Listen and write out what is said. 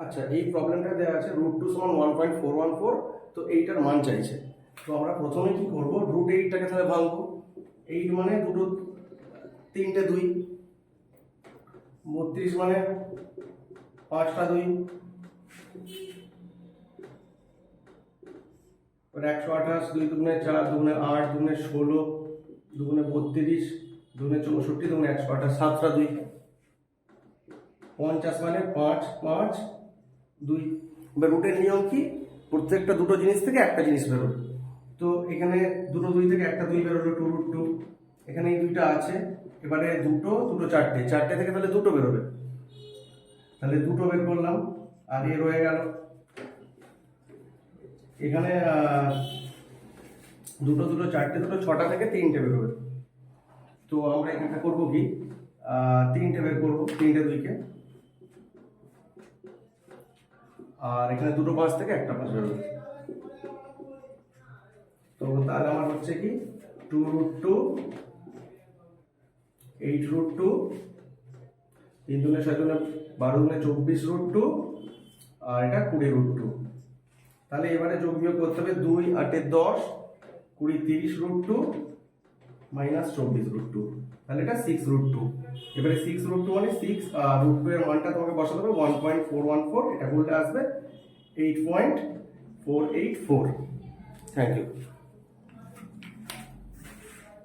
আচ্ছা, এই প্রবলেমটা দেওয়া আছে √2 সমান 1.414, তো এইটার মান চাইছে। তো আমরা প্রথমে কি করব, √8টাকে তাহলে ভাঙবো। 8 মানে দুটো তিনটে 2, 32 মানে পাঁচটা 2, 128, 2 দুগুণে 4, দুগুণে 8, দুগুণে 16, দুগুণে 32, দুগুণে 64, দুগুণে 128, 7টা 2, 50 মানে 5 5 2। এবার রুটের নিয়ম কি, প্রত্যেকটা দুটো জিনিস থেকে একটা জিনিস বেরোবে। তো এখানে দুটো 2 থেকে একটা 2 বেরোলো, 2√2। এখানে এই দুইটা আছে, এবারে দুটো দুটো চারটে, চারটে থেকে তাহলে দুটো বেরোবে, তাহলে দুটো বের করলাম। আর এ রয়ে গেল এখানে দুটো দুটো চারটে, দুটো 6টা থেকে 3টে বেরোবে। তো আমরা এখানটা করবো কি, 3টে বের করবো, 3টে 2কে। আর এখানে দুটো 5 থেকে একটা 5 বেরোবে। তো তাহলে আমার হচ্ছে কি 2√2, 8√2, 3 দুগুণে 6 দুগুণে 12 দুগুণে 24√2, আর এটা 20√2। তাহলে এবারে যোগ বিয়োগ করতে হবে, 2 8 10, 20 30√2 মাইনাস 24√2, তাহলে এটা 6√2। এবারে 6√2 মানে 6, √2 এর মানটা তোমাকে বসাতে হবে 1.414, এটা বলতে আসবে 8.484। Thank you.